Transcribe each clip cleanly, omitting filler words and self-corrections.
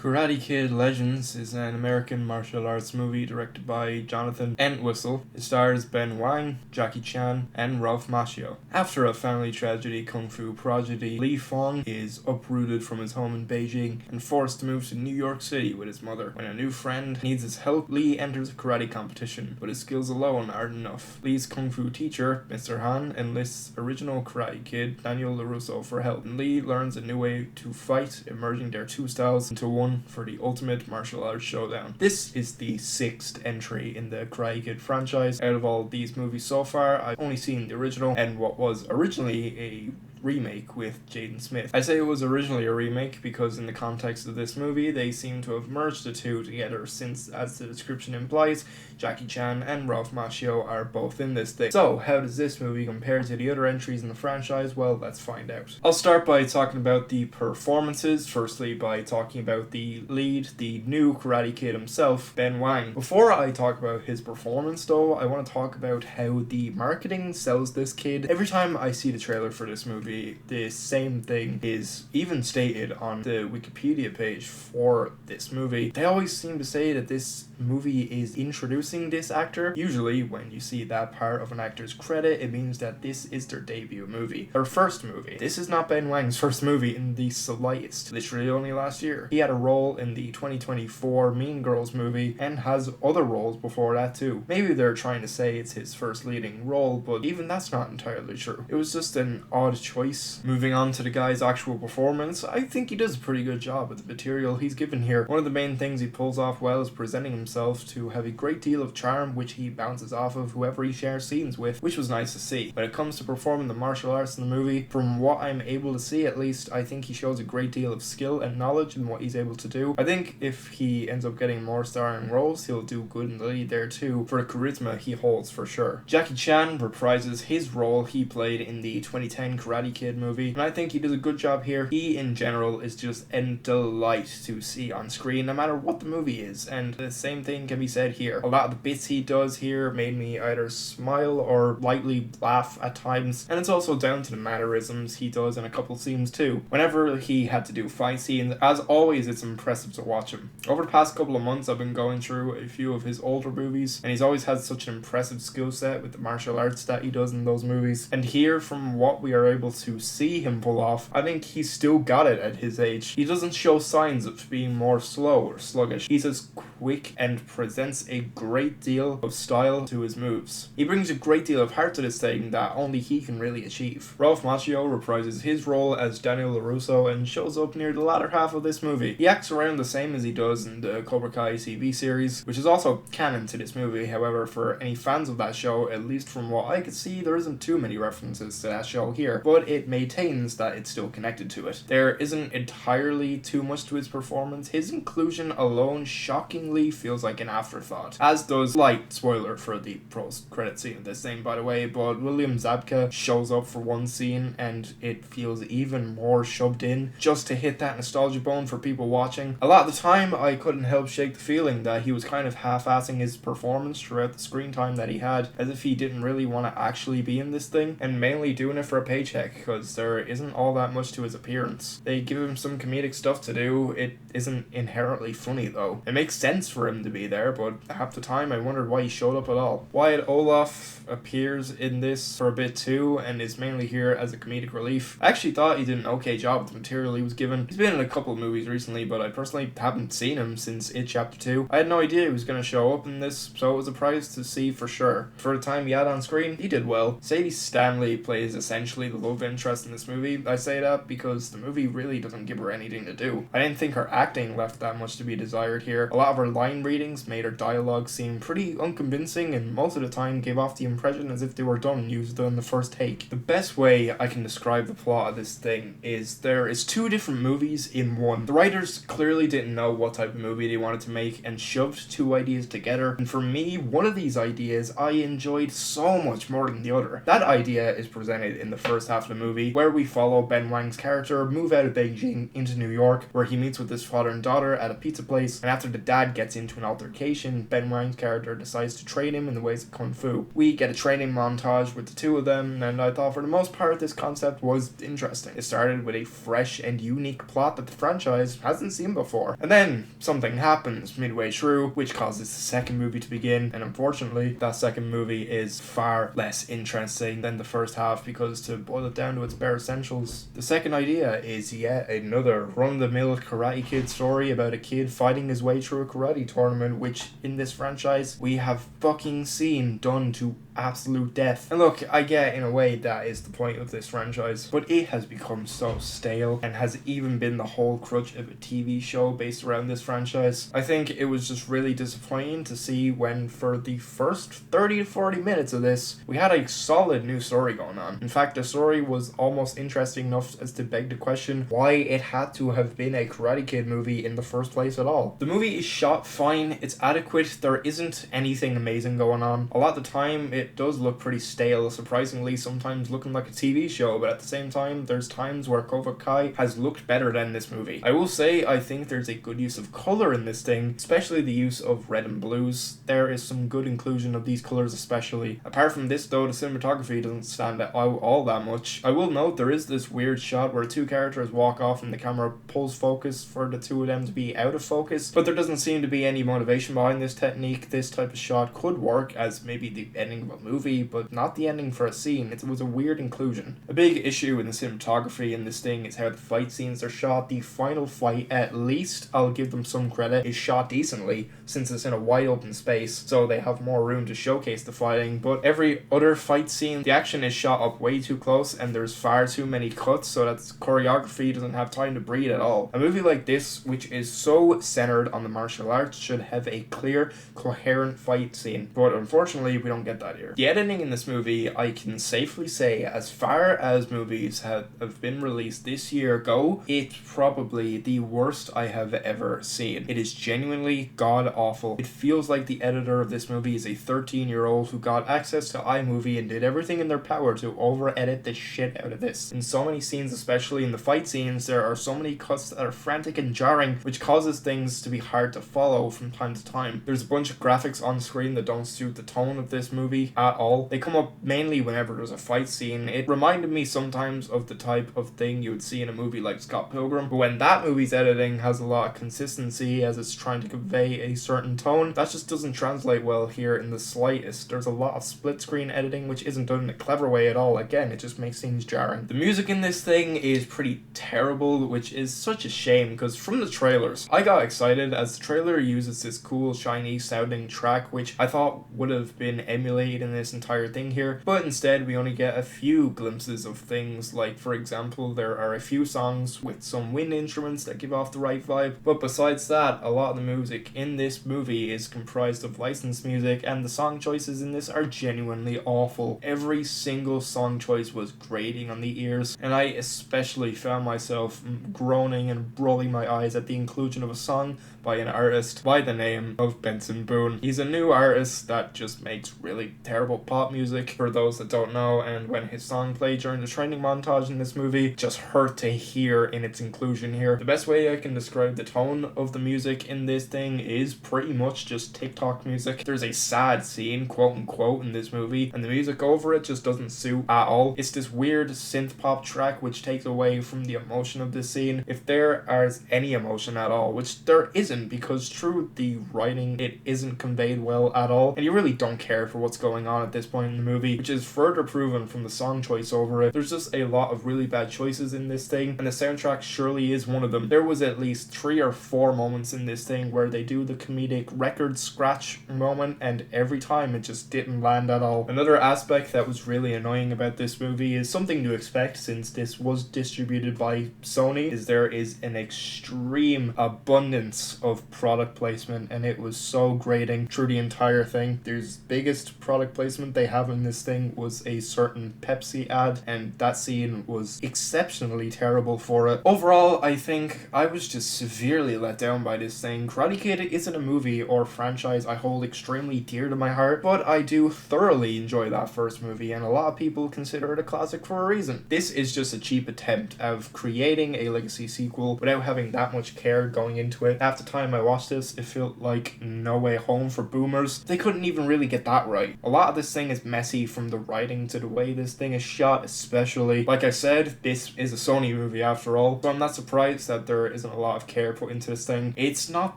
Karate Kid Legends is an American martial arts movie directed by Jonathan Entwistle. It stars Ben Wang, Jackie Chan, and Ralph Macchio. After a family tragedy, kung fu prodigy Li Fong is uprooted from his home in Beijing and forced to move to New York City with his mother. When a new friend needs his help, Li enters a karate competition, but his skills alone aren't enough. Li's kung fu teacher, Mr. Han, enlists original Karate Kid Daniel LaRusso for help, and Li learns a new way to fight, merging their two styles into one for the ultimate martial arts showdown. This is the 6th entry in the Karate Kid franchise. Out of all these movies so far, I've only seen the original and what was originally a remake with Jaden Smith. I say it was originally a remake because in the context of this movie they seem to have merged the two together, since, as the description implies, Jackie Chan and Ralph Macchio are both in this thing. So how does this movie compare to the other entries in the franchise? Well, let's find out. I'll start by talking about the performances, firstly by talking about the lead, the new Karate Kid himself, Ben Wang. Before I talk about his performance though, I want to talk about how the marketing sells this kid. Every time I see the trailer for this movie, the same thing is even stated on the Wikipedia page for this movie. They always seem to say that this movie is introducing this actor. Usually when you see that part of an actor's credit, it means that this is their debut movie, their first movie. This is not Ben Wang's first movie in the slightest. Literally only last year. He had a role in the 2024 Mean Girls movie and has other roles before that too. Maybe they're trying to say it's his first leading role, but even that's not entirely true. It was just an odd choice. Moving on to the guy's actual performance, I think he does a pretty good job with the material he's given here. One of the main things he pulls off well is presenting himself to have a great deal of charm, which he bounces off of whoever he shares scenes with, which was nice to see. When it comes to performing the martial arts in the movie, from what I'm able to see at least, I think he shows a great deal of skill and knowledge in what he's able to do. I think if he ends up getting more starring roles, he'll do good in the lead there too, for the charisma he holds for sure. Jackie Chan reprises his role he played in the 2010 Karate Kid movie, and I think he does a good job here. He in general is just a delight to see on screen no matter what the movie is, and the same thing can be said here. A lot of the bits he does here made me either smile or lightly laugh at times, and it's also down to the mannerisms he does in a couple scenes too. Whenever he had to do fight scenes, as always, it's impressive to watch him. Over the past couple of months I've been going through a few of his older movies, and he's always had such an impressive skill set with the martial arts that he does in those movies, and here, from what we are able to see him pull off, I think he's still got it at his age. He doesn't show signs of being more slow or sluggish. He's as quick and presents a great deal of style to his moves. He brings a great deal of heart to this thing that only he can really achieve. Ralph Macchio reprises his role as Daniel LaRusso and shows up near the latter half of this movie. He acts around the same as he does in the Cobra Kai TV series, which is also canon to this movie. However, for any fans of that show, at least from what I could see, there isn't too many references to that show here, but it maintains that it's still connected to it. There isn't entirely too much to his performance. His inclusion alone shockingly feels like an afterthought, as does, light spoiler for the post-credit scene of this thing by the way, but William Zabka shows up for one scene and it feels even more shoved in just to hit that nostalgia bone for people watching. A lot of the time I couldn't help shake the feeling that he was kind of half-assing his performance throughout the screen time that he had, as if he didn't really want to actually be in this thing and mainly doing it for a paycheck, because there isn't all that much to his appearance. They give him some comedic stuff to do. It isn't inherently funny though. It makes sense for him to be there, but half the time I wondered why he showed up at all. Wyatt Olaf appears in this for a bit too and is mainly here as a comedic relief. I actually thought he did an okay job with the material he was given. He's been in a couple of movies recently, but I personally haven't seen him since It Chapter 2. I had no idea he was going to show up in this, so it was a prize to see for sure. For the time he had on screen, he did well. Sadie Stanley plays essentially the love interest in this movie. I say that because the movie really doesn't give her anything to do. I didn't think her acting left that much to be desired here. A lot of her line readings made her dialogue seem pretty unconvincing, and most of the time gave off the impression as if they were used on the first take. The best way I can describe the plot of this thing is there is two different movies in one. The writers clearly didn't know what type of movie they wanted to make and shoved two ideas together, and for me, one of these ideas I enjoyed so much more than the other. That idea is presented in the first half of the movie, where we follow Ben Wang's character move out of Beijing into New York, where he meets with his father and daughter at a pizza place, and after the dad gets into an altercation, Ben Wang's character decides to train him in the ways of Kung Fu. We get a training montage with the two of them, and I thought for the most part this concept was interesting. It started with a fresh and unique plot that the franchise hasn't seen before. And then something happens midway through, which causes the second movie to begin, and unfortunately, that second movie is far less interesting than the first half because, to boil it down to its bare essentials, the second idea is yet another run-of-the-mill Karate Kid story about a kid fighting his way through a karate tournament, which in this franchise we have fucking seen done to absolute death. And look, I get in a way that is the point of this franchise, but it has become so stale and has even been the whole crutch of a TV show based around this franchise. I think it was just really disappointing to see when for the first 30 to 40 minutes of this, we had a solid new story going on. In fact, the story was almost interesting enough as to beg the question why it had to have been a Karate Kid movie in the first place at all. The movie is shot fine, it's adequate, there isn't anything amazing going on. A lot of the time, it does look pretty stale, surprisingly sometimes looking like a TV show, but at the same time, there's times where Cobra Kai has looked better than this movie. I will say, I think there's a good use of colour in this thing, especially the use of red and blues. There is some good inclusion of these colours especially. Apart from this though, the cinematography doesn't stand out all that much. I will note there is this weird shot where two characters walk off and the camera pulls focus for the two of them to be out of focus, but there doesn't seem to be any motivation behind this technique. This type of shot could work as maybe the ending of a movie, but not the ending for a scene. It was a weird inclusion. A big issue in the cinematography in this thing is how the fight scenes are shot. The final fight, at least, I'll give them some credit, is shot decently since it's in a wide open space, so they have more room to showcase the fighting, but every other fight scene, the action is shot up way too close and there's far too many cuts, so that choreography doesn't have time to breathe at all. A movie like this, which is so centered on the martial arts, should have a clear, coherent fight scene, but unfortunately we don't get that here. The editing in this movie, I can safely say, as far as movies have been released this year go, it's probably the worst I have ever seen. It is genuinely god awful. It feels like the editor of this movie is a 13-year-old who got access to iMovie and did everything in their power to over-edit the shit out of this. In so many scenes, especially in the fight scenes, there are so many cuts that are frantic and jarring, which causes things to be hard to follow from time to time. There's a bunch of graphics on screen that don't suit the tone of this movie at all. They come up mainly whenever there's a fight scene. It reminded me sometimes of the type of thing you would see in a movie like Scott Pilgrim, but when that movie's editing has a lot of consistency as it's trying to convey a certain tone, that just doesn't translate well here in the slightest. There's a lot of split screen editing which isn't done in a clever way at all. Again, it just makes things jarring. The music in this thing is pretty terrible, which is such a shame because from the trailers, I got excited as the trailer uses this cool Chinese sounding track which I thought would have been emulated in this entire thing here, but instead we only get a few glimpses of things. Like, for example, there are a few songs with some wind instruments that give off the right vibe, but besides that, a lot of the music in this movie is comprised of licensed music, and the song choices in this are genuinely awful. Every single song choice was grating on the ears, and I especially found myself groaning and rolling my eyes at the inclusion of a song by an artist by the name of Benson Boone. He's a new artist that just makes really terrible pop music, for those that don't know, and when his song played during the training montage in this movie, just hurt to hear in its inclusion here. The best way I can describe the tone of the music in this thing is pretty much just TikTok music. There's a sad scene, quote unquote, in this movie, and the music over it just doesn't suit at all. It's this weird synth pop track which takes away from the emotion of this scene, if there is any emotion at all, which there isn't, because through the writing it isn't conveyed well at all, and you really don't care for what's going on at this point in the movie, which is further proven from the song choice over it. There's just a lot of really bad choices in this thing, and the soundtrack surely is one of them. There was at least 3 or 4 moments in this thing where they do the comedic record scratch moment, and every time it just didn't land at all. Another aspect that was really annoying about this movie is something to expect since this was distributed by Sony, is there is an extreme abundance of product placement, and it was so grating through the entire thing. There's biggest product placement they have in this thing was a certain Pepsi ad, and that scene was exceptionally terrible for it. Overall, I think I was just severely let down by this thing. Karate Kid isn't a movie or franchise I hold extremely dear to my heart, but I do thoroughly enjoy that first movie, and a lot of people consider it a classic classic for a reason. This is just a cheap attempt of creating a legacy sequel without having that much care going into it. At the time I watched this, it felt like No Way Home for boomers. They couldn't even really get that right. A lot of this thing is messy, from the writing to the way this thing is shot especially. Like I said, this is a Sony movie after all, so I'm not surprised that there isn't a lot of care put into this thing. It's not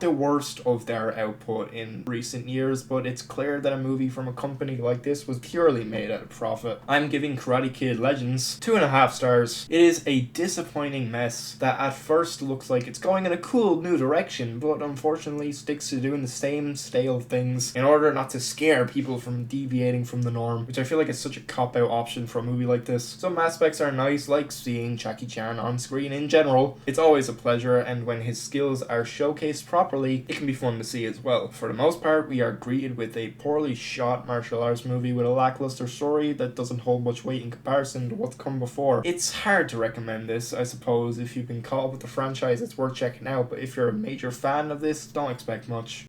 the worst of their output in recent years, but it's clear that a movie from a company like this was purely made out of profit. I'm giving Karate Kid Legends 2.5 stars. It is a disappointing mess that at first looks like it's going in a cool new direction, but unfortunately sticks to doing the same stale things in order not to scare people from deviating from the norm, which I feel like is such a cop-out option for a movie like this. Some aspects are nice, like seeing Jackie Chan on screen in general. It's always a pleasure, and when his skills are showcased properly, it can be fun to see as well. For the most part, we are greeted with a poorly shot martial arts movie with a lackluster story that doesn't hold much weight in comparison to what's come before. It's hard to recommend this, I suppose. If you've been caught up with the franchise, it's worth checking out, but if you're a major fan of this, don't expect much.